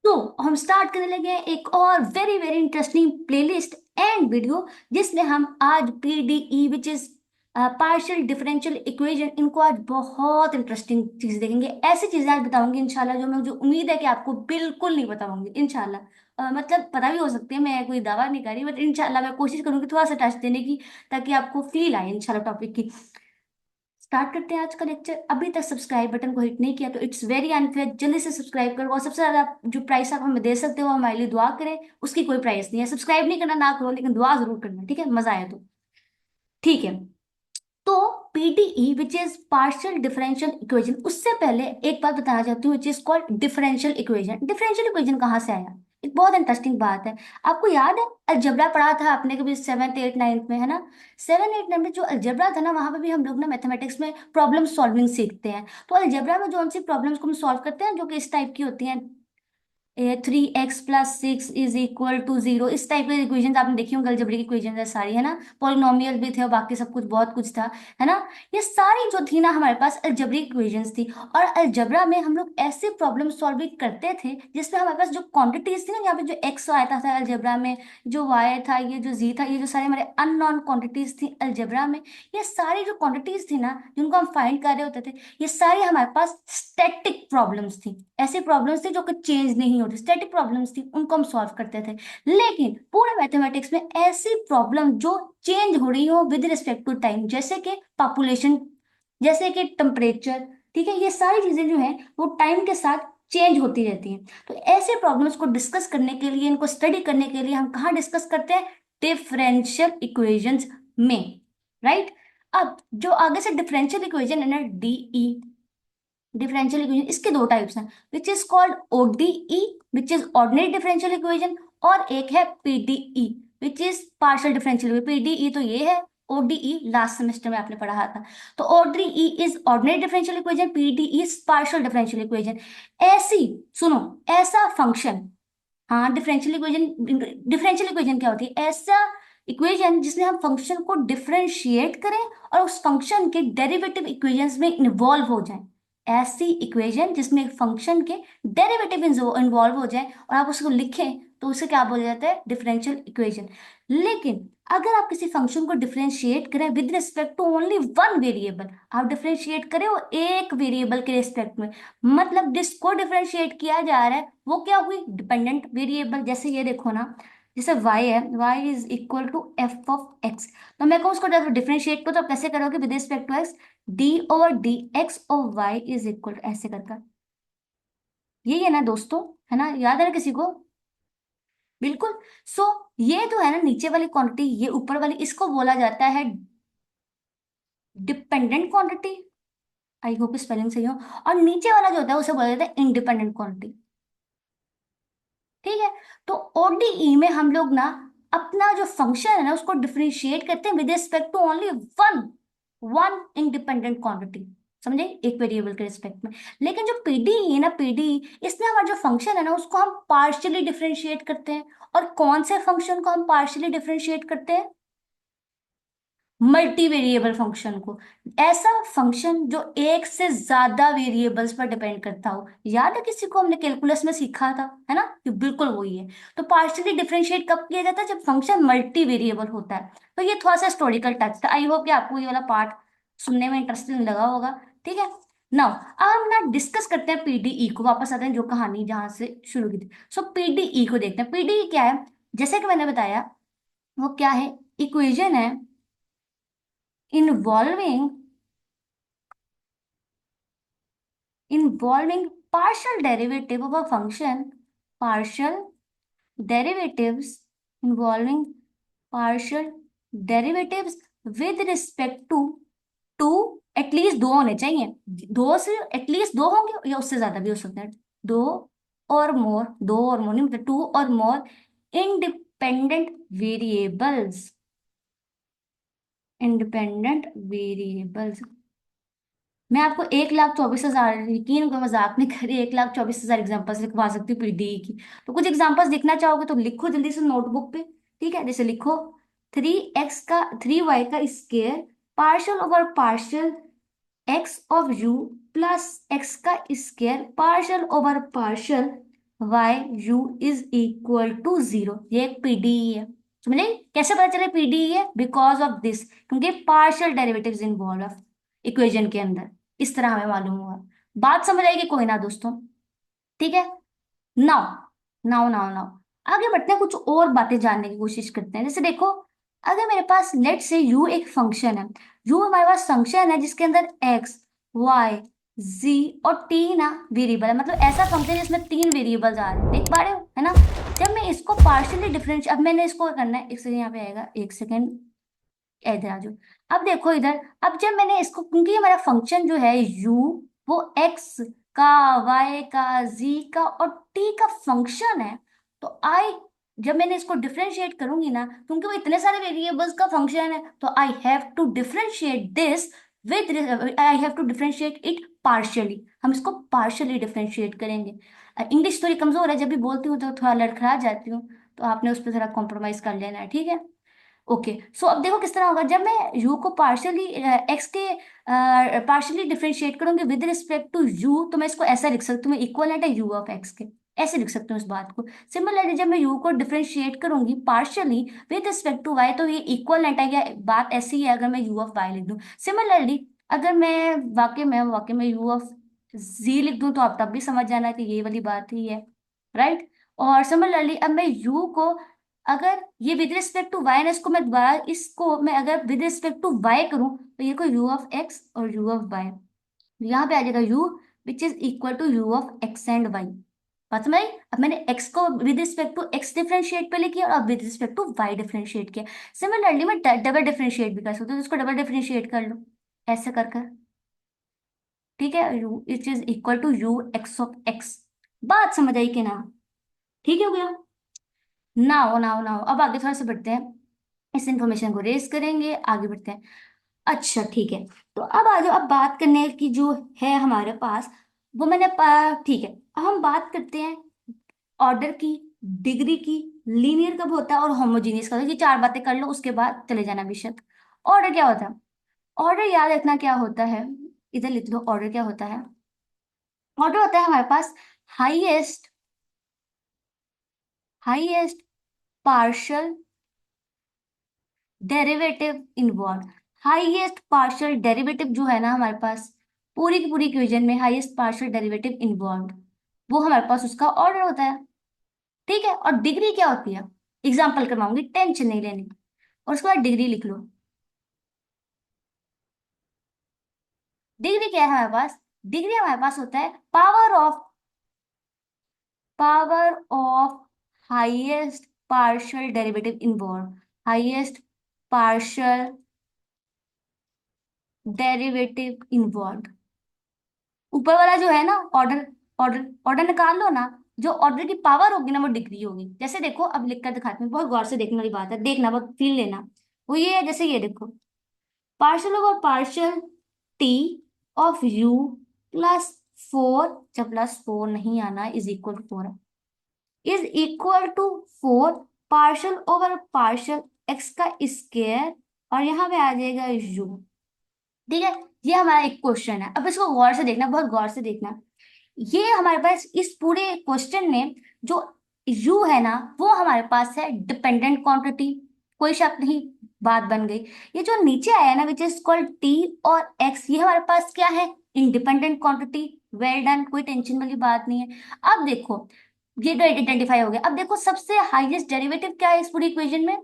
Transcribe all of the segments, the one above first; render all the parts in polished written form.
तो हम स्टार्ट करने लगे हैं एक और very very interesting playlist and video, जिसमें हम आज PDE which is partial differential equation, इनको आज बहुत इंटरेस्टिंग चीज देखेंगे। ऐसी चीजें आज बताऊंगी इंशाल्लाह जो मुझे उम्मीद है कि आपको बिल्कुल नहीं बताऊंगी इंशाल्लाह। मतलब पता भी हो सकती है, मैं कोई दावा नहीं कर रही, बट इंशाल्लाह मैं कोशिश करूंगी थोड़ा सा टच देने की, ताकि आपको फील आए इंशाल्लाह टॉपिक की। स्टार्ट करते हैं आज का लेक्चर। अभी तक सब्सक्राइब बटन को हिट नहीं किया तो इट्स वेरी अनफेयर, जल्दी से सब्सक्राइब करो। और सबसे ज्यादा जो प्राइस आप हमें दे सकते हो हमारे लिए दुआ करें, उसकी कोई प्राइस नहीं है। सब्सक्राइब नहीं करना ना करो, लेकिन दुआ जरूर करना, ठीक है? मजा आया तो ठीक है। तो PDE which is partial differential equation, उससे पहले एक बात बताना चाहती हूँ, which is called differential equation. Differential equation कहाँ से आया? एक बहुत इंटरेस्टिंग बात है। आपको याद है अलजेब्रा पढ़ा था आपने कभी सेवन्थ एट नाइन्थ में, है ना? सेवन एट नाइन में जो अलजेब्रा था ना, वहां पे भी हम लोग ना मैथमेटिक्स में प्रॉब्लम सॉल्विंग सीखते हैं। तो अलजेब्रा में जो सी प्रॉब्लम्स को हम सॉल्व करते हैं, जो कि इस टाइप की होती हैं, 3x + 6 = 0, इस टाइप के इक्वेशन आपने देखी होंगे। अलजेब्रिक इक्वेशन है सारी, है ना? पॉलिनोमियल भी थे और बाकी सब कुछ बहुत कुछ था, है ना? ये सारी जो थी ना हमारे पास अलजेब्रिक इक्वेशंस थी। और अलजेब्रा में हम लोग ऐसे प्रॉब्लम सॉल्विंग करते थे जिसमें हमारे पास जो क्वांटिटीज थी ना, यहाँ पे जो एक्स आता था अलजेब्रा में, जो वाई था, ये जो जी था, ये जो सारे हमारे अननोन क्वांटिटीज थी अलजेब्रा में, ये सारी जो क्वांटिटीज थी ना जिनको हम फाइंड कर रहे होते थे, ये सारी हमारे पास स्टैटिक प्रॉब्लम्स थी। ऐसी प्रॉब्लम्स थी जो कि चेंज नहीं होती, स्टैटिक प्रॉब्लम्स थी, उनको हम सॉल्व करते थे। लेकिन पूरे मैथमेटिक्स में ऐसी प्रॉब्लम जो चेंज हो रही हो विद रिस्पेक्ट टू टाइम, जैसे कि पॉपुलेशन, जैसे कि टेम्परेचर, ठीक है, ये सारी चीजें जो है वो टाइम के साथ चेंज होती रहती हैं। तो ऐसे प्रॉब्लम्स को डिस्कस करने के लिए, इनको स्टडी करने के लिए हम कहाँ डिस्कस करते हैं? डिफरेंशियल इक्वेशंस में, राइट? अब जो आगे से डिफरेंशियल इक्वेशन है ना, डीई, डिफरेंशियल इक्वेशन, इसके दो टाइप्स हैं, which is called ODE, which is ordinary differential equation, और एक है PDE, which is partial differential. PDE तो ये है, ओडीई लास्ट सेमेस्टर में आपने पढ़ा था। तो ODE is ordinary differential equation, PDE is partial differential equation. ऐसी, सुनो, ऐसा फंक्शन, हाँ डिफरेंशियल इक्वेशन, डिफरेंशियल इक्वेशन क्या होती है? ऐसा इक्वेशन जिसमें हम फंक्शन को डिफरेंशिएट करें और उस फंक्शन के डेरिवेटिव इक्वेशंस में इन्वॉल्व हो जाएं। ऐसी इक्वेशन जिसमें एक फंक्शन के डेरिवेटिव इन्वॉल्व हो जाए और आप उसको लिखें, तो उसे क्या बोला जाता है? Differential equation. लेकिन अगर आप किसी फंक्शन को डिफरेंशिएट करें with respect to only one variable, आप डिफरेंशिएट करें वो एक वेरिएबल के रिस्पेक्ट में, मतलब जिसको डिफरेंशिएट किया जा रहा है वो क्या हुई? Dependent variable. जैसे ये देखो ना, जैसे y है, y is equal to f(x), तो मैं कहूँ उसको डिफरेंशिएट को, तो आप कैसे करोगे? With respect to x, d/dx is equal to ऐसे करके। यही है ना दोस्तों? है ना? याद है ना किसी को? बिल्कुल। सो ये तो है ना नीचे वाली क्वांटिटी, ये ऊपर वाली, इसको बोला जाता है dependent quantity. I hope spelling सही हो। और नीचे वाला जो होता है उसे बोला जाता है इंडिपेंडेंट क्वांटिटी, ठीक है? तो ओडीई में हम लोग ना अपना जो फंक्शन है ना उसको डिफरेंशिएट करते हैं with respect to only one one independent quantity, समझे? एक वेरिएबल के रिस्पेक्ट में। लेकिन जो पीडीई है ना, पीडीई, इसमें हमारा जो फंक्शन है ना उसको हम पार्शियली डिफरेंशिएट करते हैं। और कौन से फंक्शन को हम पार्शियली डिफरेंशिएट करते हैं? मल्टी वेरिएबल फंक्शन को। ऐसा फंक्शन जो एक से ज्यादा वेरिएबल्स पर डिपेंड करता हो। याद है किसी को? हमने कैलकुलस में सीखा था, है ना? ये बिल्कुल वही है। तो पार्शियली डिफरेंशिएट कब किया जाता है? जब फंक्शन मल्टी वेरिएबल होता है। तो ये थोड़ा सा हिस्टोरिकल टच था। आई होप कि आपको ये वाला पार्ट सुनने में इंटरेस्टिंग लगा होगा, ठीक है? नाउ अब हम ना डिस्कस करते हैं पीडीई को। वापस आते हैं जो कहानी जहां से शुरू की थी। सो पीडीई को देखते हैं। पीडीई क्या है? जैसे कि मैंने बताया, वो क्या है? इक्वेशन है involving involving partial derivative of a function, partial derivatives, involving partial derivatives with respect to to, at least दो होने चाहिए, दो से एटलीस्ट दो होंगे या उससे ज्यादा भी हो सकते हैं, दो और मोर, दो और मोर नहीं, मतलब टू और more independent variables, independent variables. मैं आपको 1,24,000, यकीन को मजाक नहीं कर रही, 1,24,000 एग्जाम्पल्स लिखवा सकती हूँ पीडीई की। तो कुछ एग्जाम्पल्स देखना चाहोगे तो लिखो जल्दी से नोटबुक पे, ठीक है? जैसे लिखो 3y का square partial over partial x of u plus x का square partial over partial y u is equal to zero, ये एक पीडीई है। समझे? कैसे पता चले पीडीई है? बिकॉज ऑफ दिस, क्योंकि पार्शियल डेरिवेटिव्स इन्वॉल्व है इक्वेशन के अंदर। इस तरह हमें मालूम हुआ। बात समझ आएगी कोई ना दोस्तों? ठीक है। नाउ नाउ नाउ नाउ आगे बढ़ते हैं, कुछ और बातें जानने की कोशिश करते हैं। जैसे देखो, अगर मेरे पास लेट से यू एक फंक्शन है, यू हमारे पास फंक्शन है जिसके अंदर एक्स, वाई, जी और टी ना वेरिएबल है, मतलब ऐसा फंक्शन है जिसमें तीन वेरिएबल्स आ रहे हैं, देख पा रहे हो है ना? जब मैं इसको पार्शियली डिफरेंशिएट, अब मैंने इसको करना है, एक सेकंड यहाँ पे आएगा, एक सेकंड इधर आ जाओ। अब देखो इधर, अब जब मैंने इसको, क्योंकि हमारा फंक्शन जो है यू, वो एक्स का, वाई का, जी का और टी का फंक्शन है, तो आई, जब मैंने इसको डिफरेंशिएट करूंगी ना, क्योंकि वो इतने सारे वेरिएबल्स का फंक्शन है, तो I have to differentiate this with, I have to differentiate it partially. हम इसको पार्शियली डिफरेंशिएट करेंगे। इंग्लिश थोड़ी कमजोर है, जब भी बोलती हूँ तो थोड़ा लड़खड़ा जाती हूँ, तो आपने उस पर थोड़ा कॉम्प्रोमाइज कर लेना है, ठीक है? ओके, सो अब देखो किस तरह होगा, जब मैं यू को पार्शियली, एक्स के पार्शियली डिफरेंशिएट करूंगी विद रिस्पेक्ट टू यू, तो मैं इसको ऐसा लिख सकती हूँ, इक्वलेंट है यू ऑफ एक्स के, ऐसे लिख सकती हूँ इस बात को। सिमिलरली जब मैं यू को डिफरेंशिएट करूंगी partially with respect to y, तो ये इक्वलेंट है, या बात ऐसी है अगर मैं यू ऑफ वाई लिख दूँ। सिमिलरली अगर मैं वाक्य में यू ऑफ जी लिख दूँ, तो आप तब भी समझ जाना कि ये वाली बात ही है, राइट? और सिमिलरली अब मैं यू को, अगर ये विद रिस्पेक्ट टू वाई, इसको मैं दोबारा, इसको मैं अगर विद रिस्पेक्ट टू वाई करूं, तो ये को यू ऑफ एक्स और यू ऑफ वाई, यहाँ पे आ जाएगा u which is equal to u of x and y. बात समझ आई? अब मैंने एक्स को with respect to x differentiate पे लिखी और अब with respect to y differentiate किया। सिमिलरली मैं डबल डिफरेंशिएट भी कर सकती हूँ, तो इसको डबल डिफरेंशिएट कर लो ऐसे कर कर, ठीक है? U each is equal to u x of x. बात समझ आई कि ना? ठीक हो गया? नाउ अब आगे थोड़ा सा बढ़ते हैं, इस इंफॉर्मेशन को रेज करेंगे, आगे बढ़ते हैं। अच्छा ठीक है, तो अब आ जाओ, अब बात करने की जो है हमारे पास, वो ठीक है, अब हम बात करते हैं ऑर्डर की, डिग्री की, लीनियर कब होता है और होमोजीनियस कब होता है। ये चार बातें कर लो, उसके बाद चले जाना बेशक। ऑर्डर क्या होता है? ऑर्डर याद रखना क्या होता है, इधर लिख लो, ऑर्डर क्या होता है? ऑर्डर होता है हमारे पास highest highest partial derivative involve. Highest partial derivative जो है ना हमारे पास, पूरी की पूरी इक्वेशन में हाईएस्ट पार्शियल डेरिवेटिव इन्वॉल्व, वो हमारे पास उसका ऑर्डर होता है। ठीक है, और डिग्री क्या होती है? एग्जाम्पल करवाऊंगी, टेंशन नहीं लेनी। और उसके बाद डिग्री लिख लो। डिग्री क्या है हमारे पास? डिग्री हमारे पास होता है power of highest partial derivative involve, highest partial derivative involve. ऊपर वाला जो है ना, ऑर्डर, ऑर्डर निकाल लो ना, जो ऑर्डर की पावर होगी ना वो डिग्री होगी। जैसे देखो, अब लिख कर दिखाती हूँ, बहुत गौर से देखने वाली बात है, देखना, बहुत फील लेना। वो ये है, जैसे ये देखो, partial over partial t of u plus four, जब प्लस फोर नहीं आना, इज इक्वल टू फोर है, is equal to four partial over partial x का स्क्वायर, और यहाँ पे आ जाएगा यू। ठीक है, ये हमारा एक क्वेश्चन है। अब इसको गौर से देखना, बहुत गौर से देखना। ये हमारे पास इस पूरे क्वेश्चन में जो यू है ना, वो हमारे पास है डिपेंडेंट क्वांटिटी, कोई शक नहीं, बात बन गई। ये जो नीचे आया है ना, विच इज कॉल्ड टी और एक्स, ये हमारे पास क्या है? Independent quantity. वेल डन, कोई टेंशन वाली बात नहीं है। अब देखो, ये तो आइडेंटिफाई हो गया। अब देखो, सबसे हाईएस्ट डेरिवेटिव क्या है इस पूरी इक्वेशन में?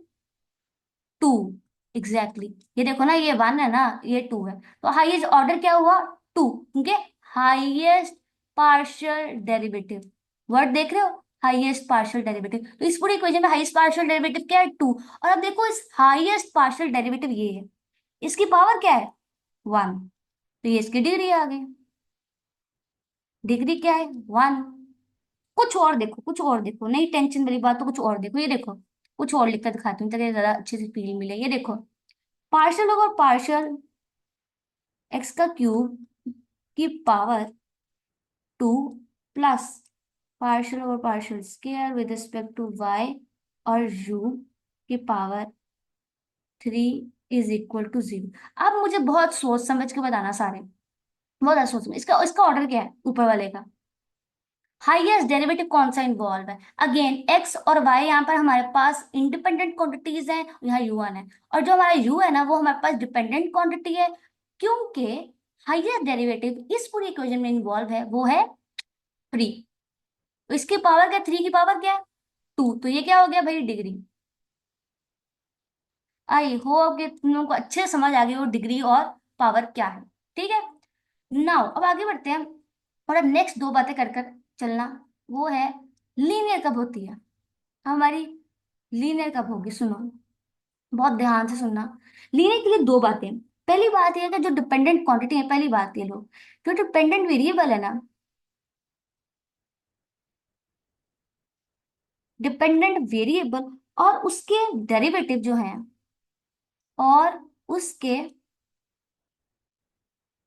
टू। एग्जैक्टली ये देखो ना, ये वन है ना, ये टू है, तो हाईएस्ट ऑर्डर क्या हुआ? टू, क्योंकि हाईएस्ट पार्शियल डेरिवेटिव, वर्ड देख रहे हो, हाईएस्ट पार्शियल डेरिवेटिव, तो इस पूरी इक्वेशन में हाईएस्ट पार्शियल डेरिवेटिव क्या है? टू। और अब देखो, इस हाईएस्ट पार्शियल डेरिवेटिव ये है, इसकी पावर क्या है? वन, तो ये इसकी डिग्री आ गई। डिग्री क्या है? वन। कुछ और देखो, कुछ और देखो, नहीं टेंशन वाली बात, तो कुछ और देखो, ये देखो, कुछ और लिखकर दिखाती हूँ ताकि जरा अच्छे से फील मिले। ये देखो, पार्शियल ओवर पार्शियल एक्स का क्यूब की power two plus partial over partial square with respect to y और यू की power three is equal to zero. अब मुझे बहुत सोच समझ के बताना सारे, बहुत सोच समझ, इसका इसका ऑर्डर क्या है ऊपर वाले का? हाईएस्ट डेरिवेटिव कौन सा इन्वॉल्व है? अगेन एक्स और वाई यहाँ पर हमारे पास इंडिपेंडेंट क्वांटिटीज हैं, यहाँ u1 है, और जो हमारा u है ना वो हमारे पास डिपेंडेंट क्वांटिटी है, क्योंकि हाईएस्ट डेरिवेटिव इस पूरी इक्वेशन में इन्वॉल्व है वो है 3। तो इसकी पावर क्या, 3 की पावर क्या है 2, तो ये क्या हो गया भाई डिग्री। आई होप कि तुम लोगों को अच्छे से समझ आ गई वो डिग्री और पावर क्या है। ठीक है, नाउ अब आगे बढ़ते हैं और अब नेक्स्ट दो बातें कर कर चलना, वो है लीनियर कब होती है हमारी, लीनियर कब होगी, सुनो बहुत ध्यान से सुनना। लीनियर के लिए दो बातें, पहली बात यह है कि जो डिपेंडेंट क्वांटिटी है, पहली बात ये लो, जो डिपेंडेंट वेरिएबल है ना, डिपेंडेंट वेरिएबल और उसके डेरिवेटिव जो हैं, और उसके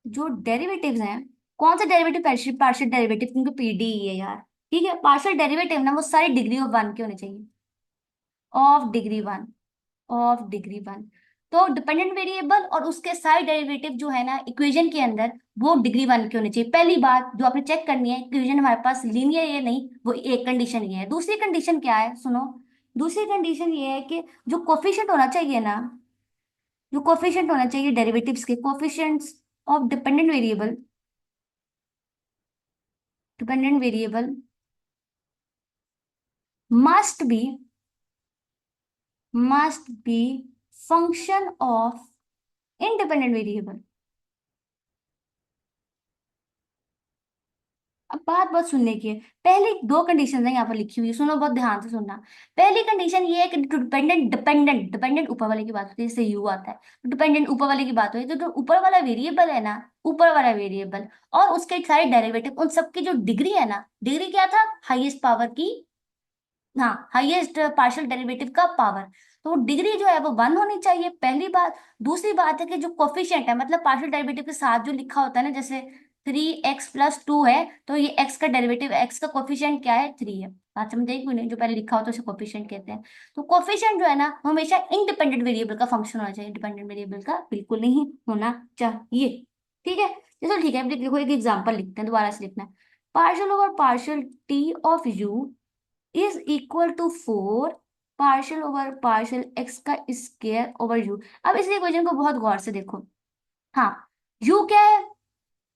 जो डेरिवेटिव्स हैं, कौन सा डेरिवेटिव, पार्शियल पार्शियल डेरिवेटिव, क्योंकि पीडी है यार। ठीक है, पार्शियल डेरिवेटिव ना वो सारी डिग्री ऑफ वन के होने चाहिए, of degree one, of degree one. तो डिपेंडेंट वेरिएबल और उसके सारे डेरिवेटिव जो है ना इक्वेशन के अंदर, वो डिग्री वन के होने चाहिए। पहली बात जो आपने चेक करनी है, इक्वेशन हमारे पास लीनियर है या नहीं, वो एक कंडीशन ये है। दूसरी कंडीशन क्या है, सुनो, दूसरी कंडीशन ये है कि जो कोफिशिएंट होना चाहिए ना, जो कोफिशिएंट होना चाहिए डेरिवेटिव्स के, coefficients of dependent variable, dependent variable must be, must be function of independent variable। अब बात बहुत सुनने की है, पहली दो कंडीशन है यहाँ पर लिखी हुई है, सुनो बहुत ध्यान से सुनना। पहली कंडीशन ये है कि डिपेंडेंट, डिपेंडेंट डिपेंडेंट ऊपर वाले की बात होती है, जैसे यू आता है तो डिपेंडेंट ऊपर वाले की बात हुई, तो जो ऊपर वाला वेरिएबल है ना, ऊपर वाला वेरिएबल और उसके सारे डेरिवेटिव, उन सबकी जो डिग्री है ना, डिग्री क्या था, हाईएस्ट पावर की, हाँ हाईएस्ट पार्शियल डेरिवेटिव का पावर, तो वो डिग्री जो है वो वन होनी चाहिए, पहली बात। दूसरी बात है कि जो कोफिशिएंट है, मतलब पार्शियल डेरिवेटिव के साथ जो लिखा होता है ना, जैसे 3x+2 है, तो ये x का डेरिवेटिव, x का कोफिशिएंट क्या है, 3 है। बात समझ आई कोई नहीं, जो पहले लिखा होता है उसे कोफिशिएंट कहते हैं। तो कोफिशिएंट जो है ना वो हमेशा इंडिपेंडेंट वेरिएबल का फंक्शन होना चाहिए, डिपेंडेंट वेरिएबल का बिल्कुल नहीं होना चाहिए। ठीक है, चलो ठीक है, अब देखो एक एग्जाम्पल लिखते हैं, दोबारा से लिखना है, partial over partial t of u is equal to 4 partial over partial x का स्क्वायर ओवर यू। अब इस इक्वेशन को बहुत गौर से देखो। हाँ, यू क्या है,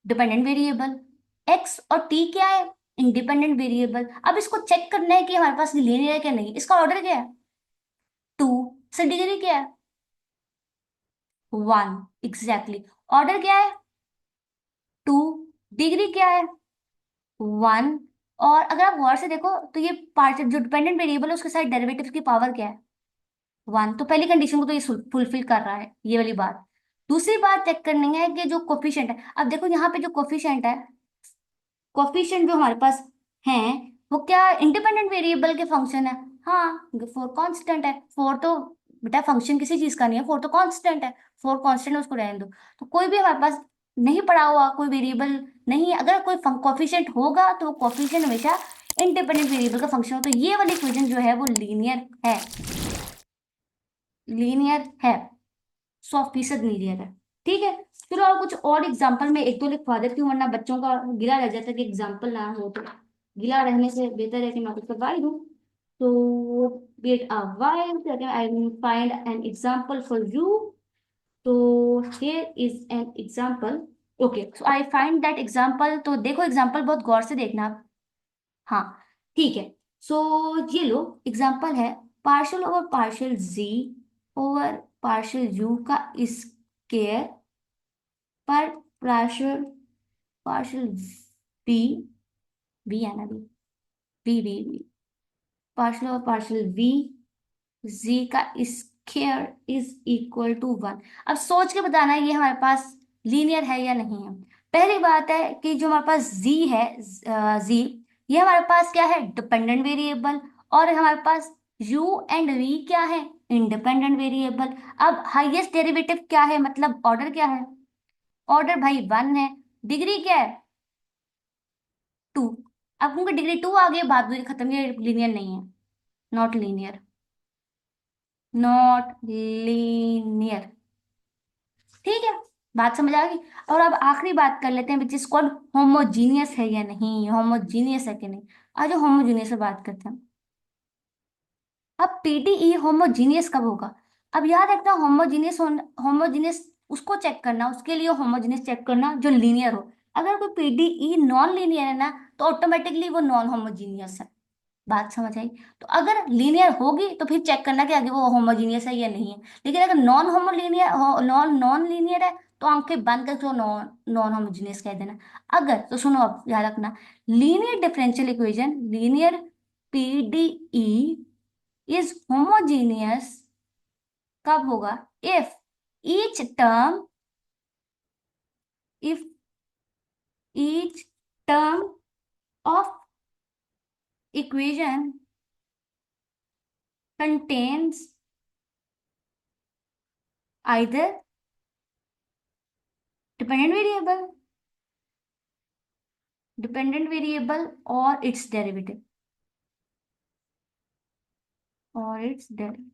डिपेंडेंट वेरिएबल, एक्स और टी क्या है, इंडिपेंडेंट वेरिएबल। अब इसको चेक करना है कि हमारे पास लीनियर है क्या नहीं, इसका ऑर्डर क्या है, 2, से डिग्री क्या है, 1, एग्जैक्टली। ऑर्डर क्या है, 2, डिग्री क्या है, 1। और अगर आप गौर से देखो तो ये पार्ट जो डिपेंडेंट वेरिएबल है उसके साथ डेरिवेटिव की पावर क्या है, 1। तो पहली कंडीशन को तो ये फुलफिल कर रहा है, ये वाली बात। दूसरी बात चेक करनी है कि जो कोफिशिएंट है, अब देखो यहाँ पे जो कोफिशिएंट है, कोफिशिएंट जो हमारे पास है, वो क्या इंडिपेंडेंट वेरिएबल के फंक्शन है। हाँ, 4 कांस्टेंट है, 4 तो बेटा फंक्शन किसी चीज का नहीं है, 4 तो कांस्टेंट है, 4 कांस्टेंट है, उसको रहने दो। तो कोई भी हमारे पास नहीं पड़ा हुआ कोई वेरिएबल नहीं है, अगर कोई कोफिशिएंट होगा तो वो कोफिशिएंट हमेशा इंडिपेंडेंट वेरिएबल का फंक्शन हो, तो ये वाली इक्वेशन जो है वो लीनियर है, लीनियर है, 100% लीनियर है। ठीक है, चलो और कुछ और एग्जांपल में एक दो लिखवा देती हूँ, वरना बच्चों का गिला रह जाता है कि एग्जांपल ना हो, तो गिला रहने से बेहतर है कि मैं कुछ करवा ही दूँ। तो wait a while, I will find an example for you. तो here is an example, okay so I find that example. तो देखो एग्जांपल बहुत गौर से देखना आप। हाँ, ठीक है, सो ये लो एग्जांपल है, partial over partial g over partial u का स्केयर पर पार्शियल, पार्शियल बी, बी है ना, b partial over partial v g का स्केयर इज इक्वल टू 1। अब सोच के बताना ये हमारे पास लीनियर है या नहीं है। पहली बात है कि जो हमारे पास जी है, जी, ये हमारे पास क्या है, डिपेंडेंट वेरिएबल, और हमारे पास यू एंड वी क्या है, इंडिपेंडेंट वेरिएबल। अब हाईएस्ट डेरिवेटिव क्या है, मतलब ऑर्डर क्या है, ऑर्डर भाई 1 है, डिग्री क्या है, 2। अब उनकी डिग्री 2 आ गई, बात हुई खत्म, ये लीनियर नहीं है, नॉट लीनियर, नॉट लीनियर। ठीक है, बात समझ आ गई। और अब आखिरी बात कर लेते हैं विच इज कॉल्ड होमोजीनियस है या नहीं, होमोजीनियस है कि नहीं। आज होमोजीनियस से बात करते हैं। अब पीडीई होमोजीनियस कब होगा? अब याद रखना, होमोजीनियस होमोजीनियस उसको चेक करना, उसके लिए होमोजीनियस चेक करना जो लीनियर हो। अगर कोई पीडीई नॉन लीनियर है ना, तो ऑटोमेटिकली वो नॉन होमोजीनियस है। बात समझ आई? तो अगर लीनियर होगी तो फिर चेक करना कि आगे वो होमोजीनियस है या नहीं है। लेकिन अगर नॉन होमोलीनियर हो, नॉन नॉन लीनियर है, तो आंखें बंद करके वो नॉन नॉन होमोजीनियस कह देना। अगर तो सुनो, अब याद रखना, linear differential equation, linear PDE is homogeneous कब होगा? If each term if each term of equation contains either dependent variable or its derivative, or its derivative।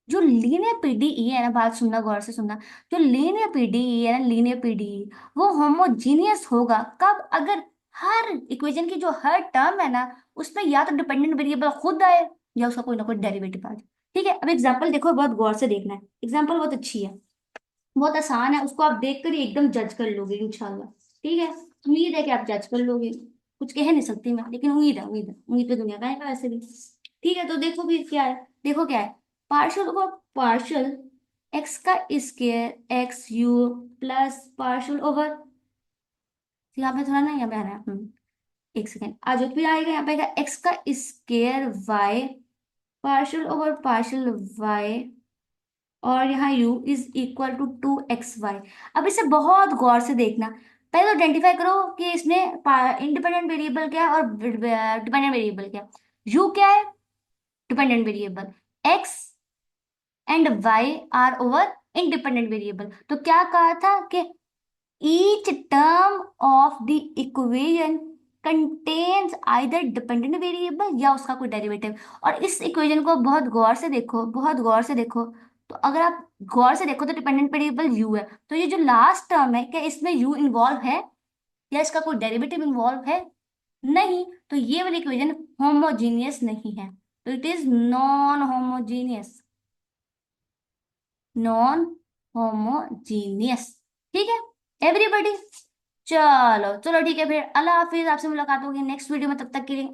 जो लीनियर पीडीई है ना, बात सुनना, गौर से सुनना। जो लीनियर पीडीई है ना, लीनियर पीडीई वो होमोजीनियस होगा कब? अगर हर इक्वेशन की जो हर टर्म है ना, उसमें या तो डिपेंडेंट वेरिएबल खुद आए, या उसका कोई ना कोई डेरिवेटिव आ जाए। ठीक है, अब एग्जांपल देखो, बहुत गौर से देखना है। एग्जांपल बहुत अच्छी है, बहुत आसान है, उसको आप देख कर ही एकदम जज कर लोगे इंशाल्लाह। ठीक है, उम्मीद है कि आप जज कर लोगे। कुछ कह नहीं सकती मैं, लेकिन उम्मीद है, उम्मीद है, उम्मीद पे दुनिया का है वैसे भी। ठीक है, तो देखो फिर क्या है। देखो क्या है, पार्शियल ओवर पार्शियल एक्स का square x you plus partial over, यहाँ पे थोड़ा ना, यहाँ पे आना है, एक सेकेंड आ जाओ, फिर आएगा यहाँ पे आएगा एक्स का square y partial over partial y, और यहाँ u is equal to 2xy। अब इसे बहुत गौर से देखना। पहले तो आइडेंटिफाई करो कि इसमें इंडिपेंडेंट वेरिएबल क्या है और डिपेंडेंट वेरिएबल क्या है। u क्या है? Dependent variable. x and y are over independent variable. तो क्या कहा था कि each term of the equation contains either dependent variable या उसका कोई डेरिवेटिव। और इस इक्वेशन को बहुत गौर से देखो, बहुत गौर से देखो। तो अगर आप गौर से देखो तो डिपेंडेंट वेरिएबल u है, तो ये जो लास्ट टर्म है, क्या इसमें u इन्वॉल्व है या इसका कोई डेरिवेटिव इन्वॉल्व है? नहीं, तो ये वाली इक्वेशन होमोजीनियस नहीं है। तो it is non homogeneous, non homogeneous. ठीक है एवरीबॉडी, चलो चलो ठीक है, फिर अल्लाह हाफिज, आपसे मुलाकात होगी नेक्स्ट वीडियो में, तब तक के लिए